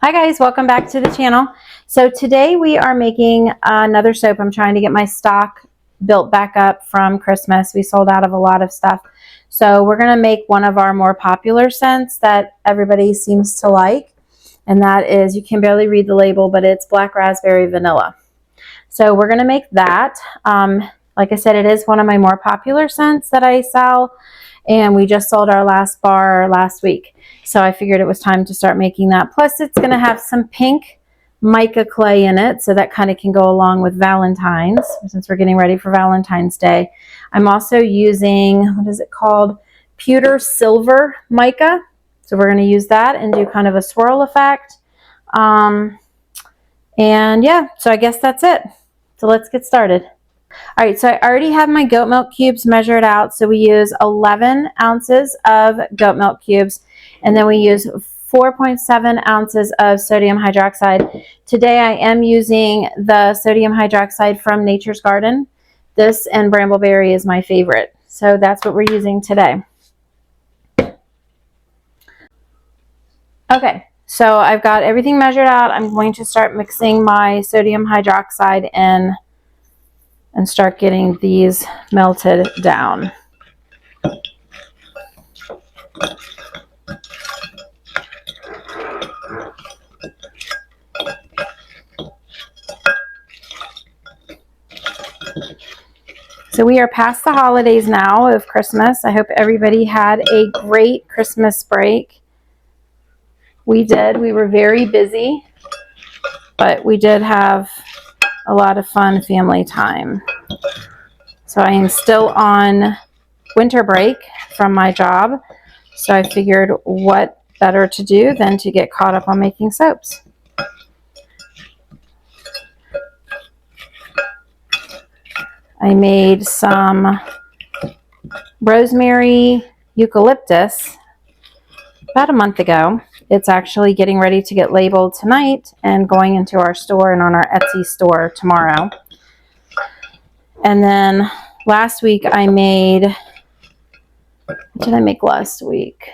Hi guys, welcome back to the channel. So today we are making another soap. I'm trying to get my stock built back up from Christmas. We sold out of a lot of stuff. So we're going to make one of our more popular scents that everybody seems to like. And that is, you can barely read the label, but it's black raspberry vanilla. So we're going to make that. Like I said, it is one of my more popular scents that I sell. And we just sold our last bar last week. So I figured it was time to start making that. Plus it's going to have some pink mica clay in it. So that kind of can go along with Valentine's, since we're getting ready for Valentine's Day. I'm also using, what is it called? Pewter silver mica. So we're going to use that and do kind of a swirl effect. And yeah, so I guess that's it. So let's get started. All right, so I already have my goat milk cubes measured out. So we use 11 ounces of goat milk cubes, and then we use 4.7 ounces of sodium hydroxide. Today I am using the sodium hydroxide from Nature's Garden. This and Brambleberry is my favorite. So that's what we're using today. Okay, so I've got everything measured out. I'm going to start mixing my sodium hydroxide in and start getting these melted down. So we are past the holidays now of Christmas. I hope everybody had a great Christmas break. We did. We were very busy, but we did have a lot of fun family time. So I am still on winter break from my job. So I figured what better to do than to get caught up on making soaps. I made some rosemary eucalyptus about a month ago. It's actually getting ready to get labeled tonight and going into our store and on our Etsy store tomorrow. And then last week I made, what did I make last week?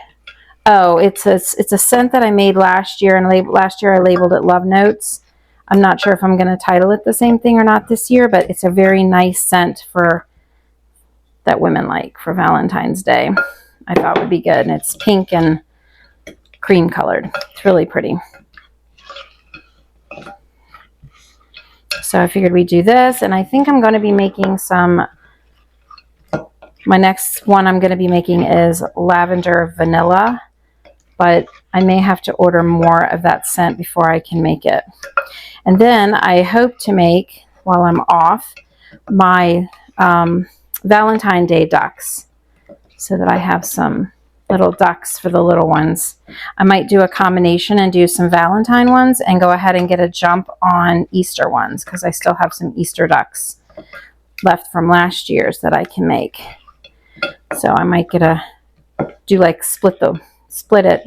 Oh, it's a scent that I made last year, and last year I labeled it Love Notes. I'm not sure if I'm going to title it the same thing or not this year, but it's a very nice scent for that women like for Valentine's Day. I thought would be good, and it's pink and cream colored. It's really pretty. So I figured we'd do this, and I think I'm going to be making some, my next one I'm going to be making is lavender vanilla, but I may have to order more of that scent before I can make it. And then I hope to make, while I'm off, my Valentine's Day ducks, so that I have some little ducks for the little ones. I might do a combination and do some Valentine ones and go ahead and get a jump on Easter ones, because I still have some Easter ducks left from last year's that I can make. So I might do like split it,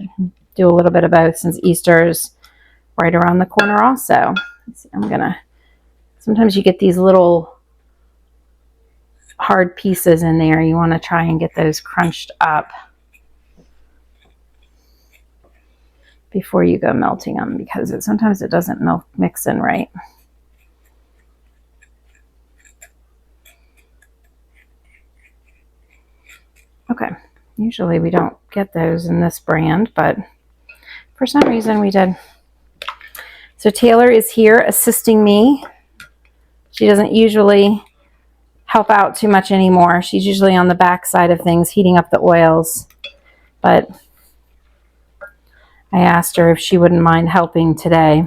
do a little bit of both, since Easter's right around the corner also. Let's see, sometimes you get these little hard pieces in there. You want to try and get those crunched up before you go melting them, because sometimes it doesn't mix in right. Okay, usually we don't get those in this brand, but for some reason we did. So Taylor is here assisting me. She doesn't usually help out too much anymore. She's usually on the back side of things, heating up the oils, but I asked her if she wouldn't mind helping today.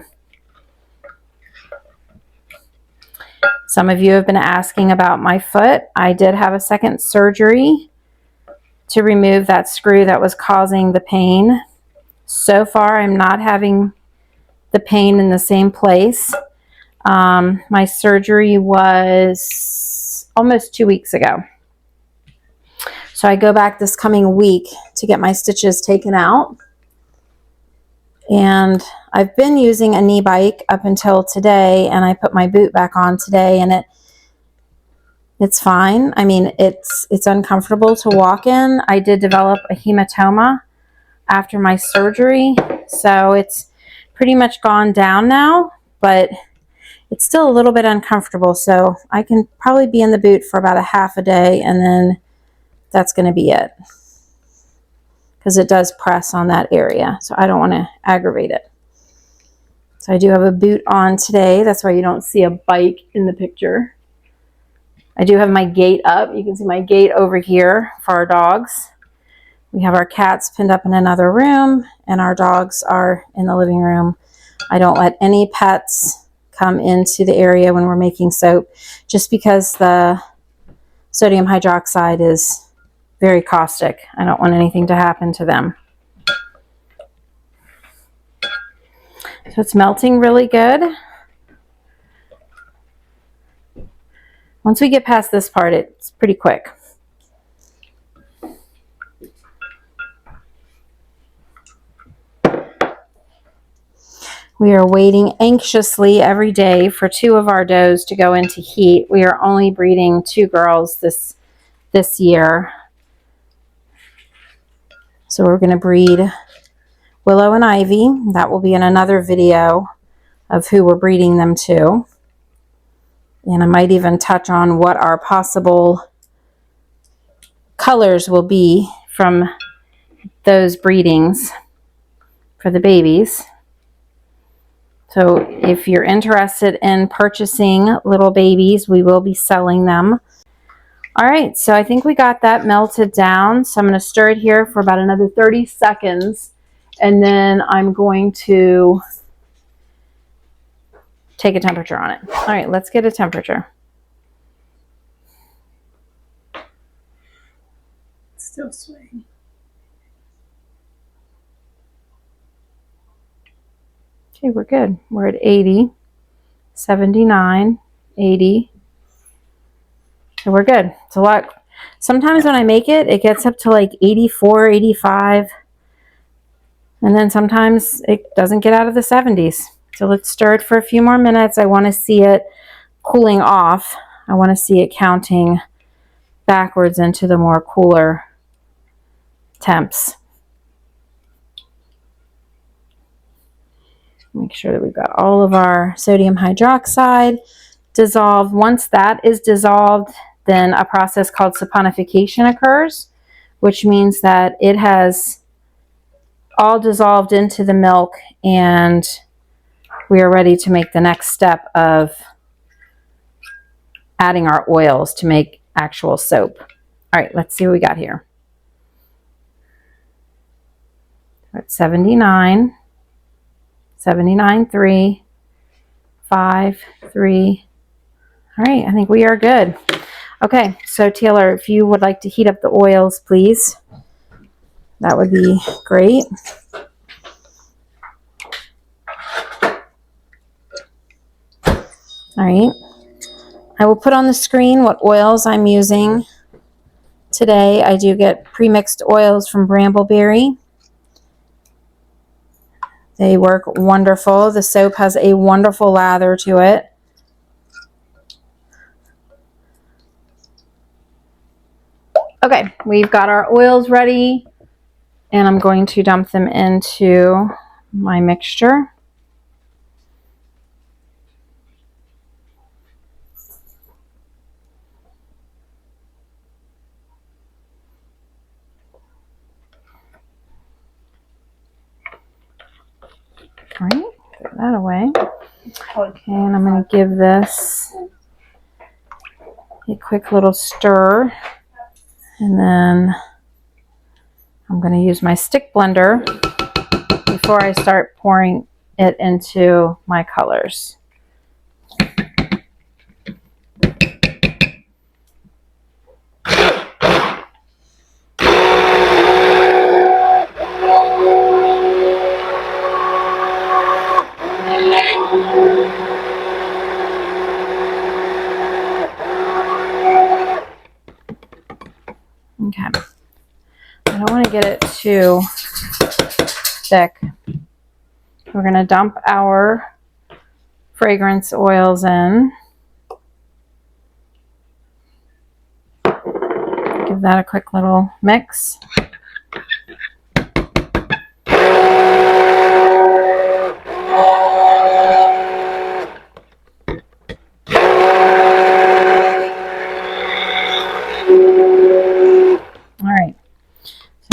Some of you have been asking about my foot. I did have a second surgery to remove that screw that was causing the pain. So far, I'm not having the pain in the same place. My surgery was almost 2 weeks ago. So I go back this coming week to get my stitches taken out. And I've been using a knee bike up until today, and I put my boot back on today, and it's fine. I mean, it's uncomfortable to walk in. I did develop a hematoma after my surgery, so it's pretty much gone down now, but it's still a little bit uncomfortable. So I can probably be in the boot for about a half a day, and then that's going to be it, because it does press on that area. So I don't want to aggravate it. So I do have a boot on today. That's why you don't see a bike in the picture. I do have my gate up. You can see my gate over here for our dogs. We have our cats pinned up in another room, and our dogs are in the living room. I don't let any pets come into the area when we're making soap, just because the sodium hydroxide is very caustic. I don't want anything to happen to them. So it's melting really good. Once we get past this part, it's pretty quick. We are waiting anxiously every day for 2 of our does to go into heat. We are only breeding 2 girls this year. So we're going to breed Willow and Ivy. That will be in another video of who we're breeding them to. And I might even touch on what our possible colors will be from those breedings for the babies. So if you're interested in purchasing little babies, we will be selling them. All right, so I think we got that melted down. So I'm going to stir it here for about another 30 seconds. And then I'm going to take a temperature on it. All right, let's get a temperature. Still swaying. Okay, we're good. We're at 80, 79, 80. So we're good. It's a lot. Sometimes when I make it, it gets up to like 84, 85. And then sometimes it doesn't get out of the 70s. So let's stir it for a few more minutes. I want to see it cooling off. I want to see it counting backwards into the more cooler temps. Make sure that we've got all of our sodium hydroxide dissolved. Once that is dissolved, then a process called saponification occurs, which means that it has all dissolved into the milk, and we are ready to make the next step of adding our oils to make actual soap. All right, let's see what we got here. We're at 79, 79.3, 5, 3. All right, I think we are good. Okay, so Taylor, if you would like to heat up the oils, please, that would be great. All right, I will put on the screen what oils I'm using today. I do get pre-mixed oils from Brambleberry. They work wonderful. The soap has a wonderful lather to it. Okay, we've got our oils ready, and I'm going to dump them into my mixture. All right, put that away. Okay, and I'm going to give this a quick little stir, and then I'm going to use my stick blender before I start pouring it into my colors. Okay, I don't want to get it too thick. We're going to dump our fragrance oils in. Give that a quick little mix.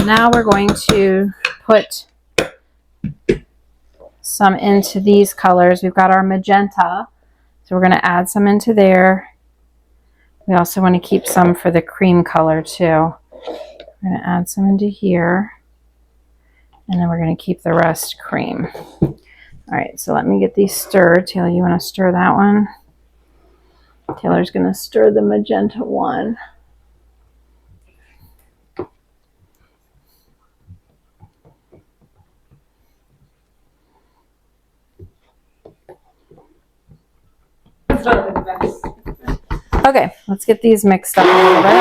now we're going to put some into these colors. We've got our magenta, so we're going to add some into there. We also want to keep some for the cream color too. We're going to add some into here, and then we're going to keep the rest cream. All right, so let me get these stirred. Taylor, you want to stir that one? Taylor's going to stir the magenta one. Okay, let's get these mixed up a little bit.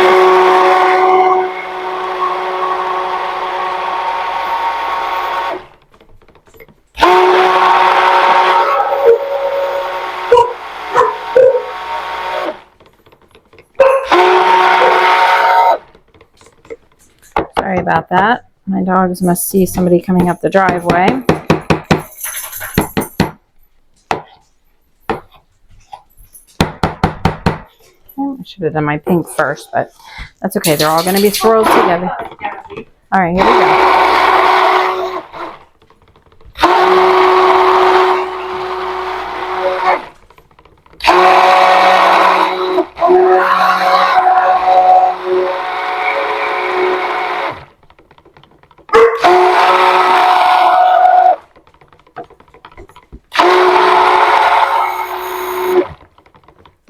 Sorry about that. My dogs must see somebody coming up the driveway. I should have done my pink first, but that's okay. They're all going to be swirled together. All right, here we go.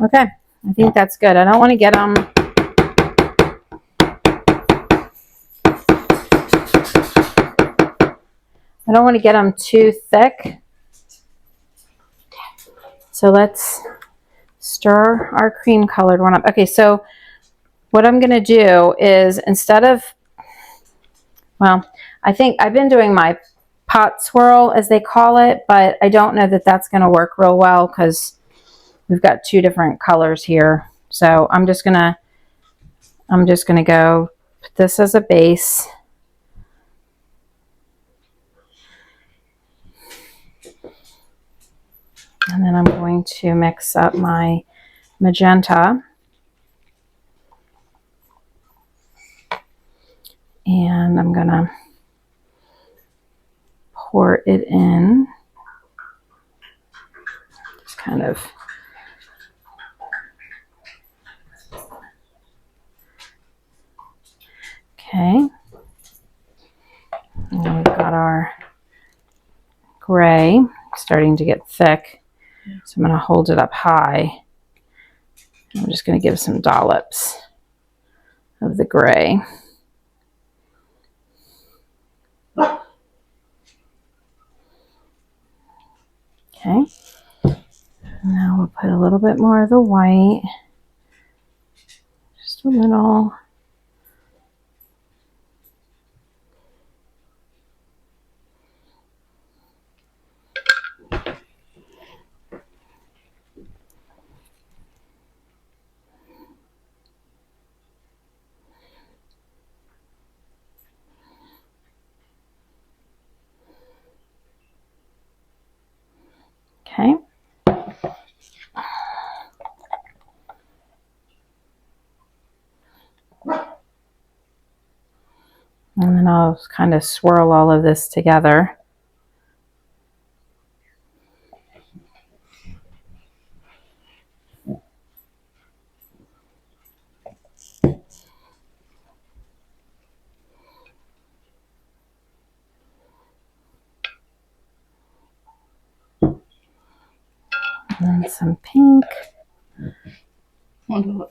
Okay, I think that's good. I don't want to get them too thick. So let's stir our cream colored one up. Okay, so what I'm going to do is instead of, well, I think I've been doing my pot swirl as they call it, but I don't know that that's going to work real well because we've got two different colors here. So I'm just going to go put this as a base. And then I'm going to mix up my magenta. And I'm going to pour it in. Just kind of. Okay. And then we've got our gray starting to get thick. So I'm going to hold it up high. I'm just going to give some dollops of the gray. Okay. Now we'll put a little bit more of the white. Just a little. Okay. And then I'll kind of swirl all of this together. And then some pink. And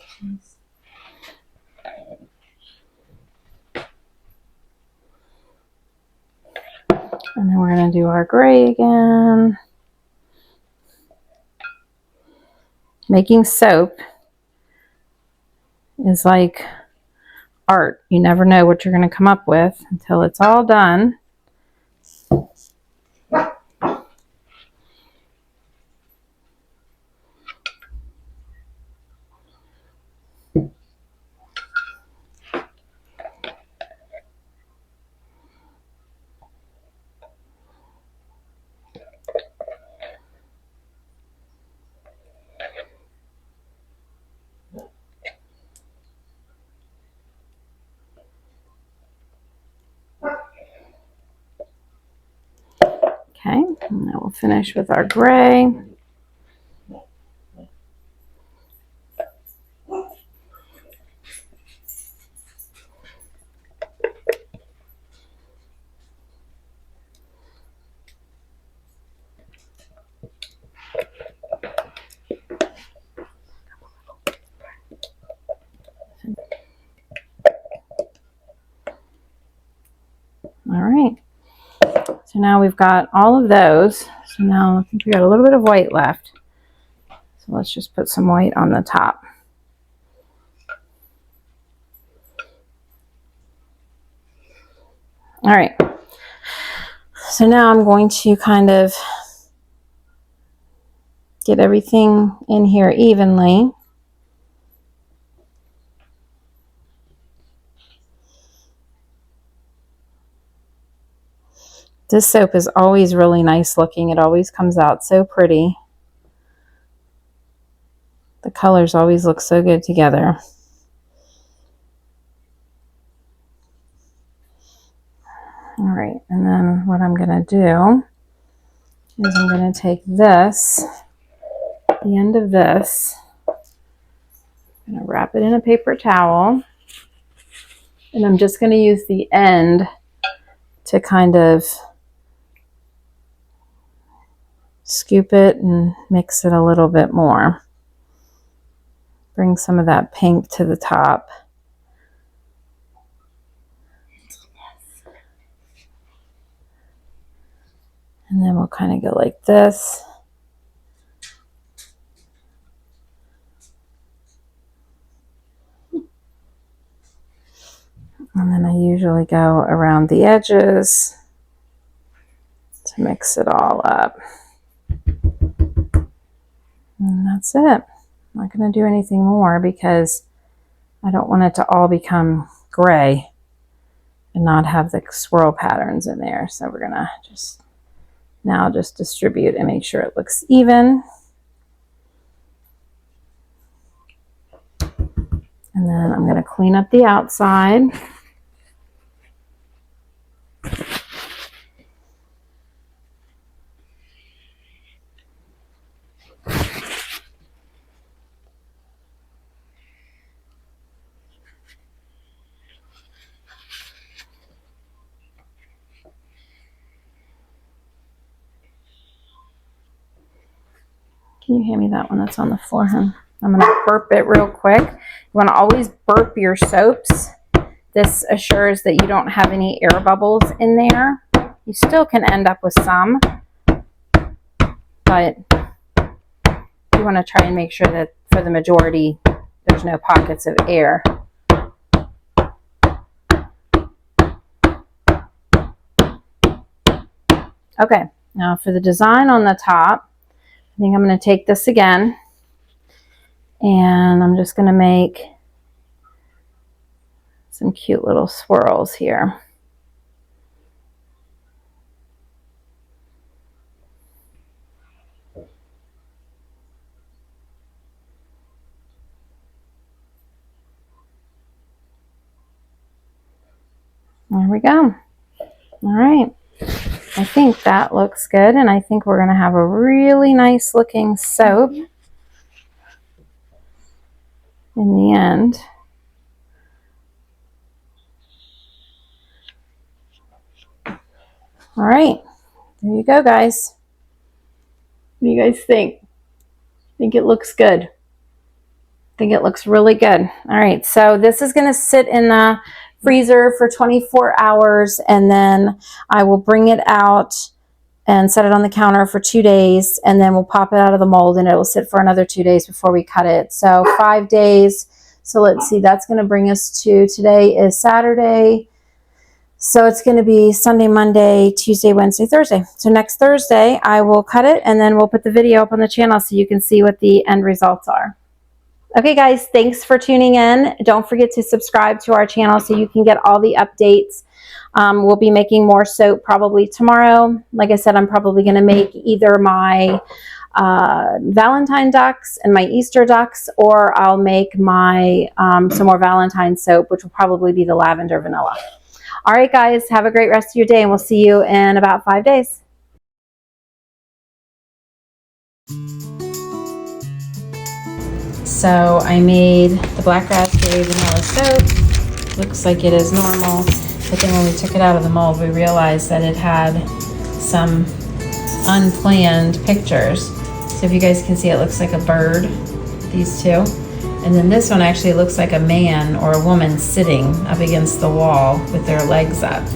then we're going to do our gray again. Making soap is like art. You never know what you're going to come up with until it's all done. And then we'll finish with our gray. All right. So now we've got all of those. So now I think we got a little bit of white left. So let's just put some white on the top. All right. So now I'm going to kind of get everything in here evenly. This soap is always really nice looking. It always comes out so pretty. The colors always look so good together. All right, and then what I'm going to do is I'm going to take this, the end of this, I'm going to wrap it in a paper towel, and I'm just going to use the end to kind of scoop it and mix it a little bit more. Bring some of that pink to the top. And then we'll kind of go like this. And then I usually go around the edges to mix it all up. And that's it. I'm not going to do anything more because I don't want it to all become gray and not have the swirl patterns in there. So we're going to just distribute and make sure it looks even. And then I'm going to clean up the outside. Can you hand me that one that's on the floor, hon? I'm going to burp it real quick. You want to always burp your soaps. This assures that you don't have any air bubbles in there. You still can end up with some, but you want to try and make sure that for the majority, there's no pockets of air. Okay, now for the design on the top, I think I'm going to take this again, and I'm just going to make some cute little swirls here. There we go. All right. I think that looks good, and I think we're going to have a really nice looking soap in the end. All right, there you go, guys. What do you guys think? Think it looks good? I think it looks really good. All right, so this is going to sit in the freezer for 24 hours, and then I will bring it out and set it on the counter for 2 days, and then we'll pop it out of the mold, and it will sit for another 2 days before we cut it. So 5 days. So let's see, that's going to bring us to, today is Saturday. So it's going to be Sunday, Monday, Tuesday, Wednesday, Thursday. So next Thursday, I will cut it, and then we'll put the video up on the channel so you can see what the end results are. Okay, guys, thanks for tuning in. Don't forget to subscribe to our channel so you can get all the updates. We'll be making more soap probably tomorrow. Like I said, I'm probably going to make either my Valentine ducks and my Easter ducks, or I'll make my some more Valentine soap, which will probably be the lavender vanilla. All right, guys, have a great rest of your day, and we'll see you in about 5 days. So I made the black raspberry vanilla soap. Looks like it is normal, but then when we took it out of the mold, we realized that it had some unplanned pictures. So if you guys can see, it looks like a bird, these two. And then this one actually looks like a man or a woman sitting up against the wall with their legs up.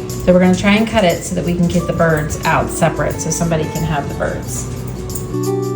So we're gonna try and cut it so that we can get the birds out separate so somebody can have the birds.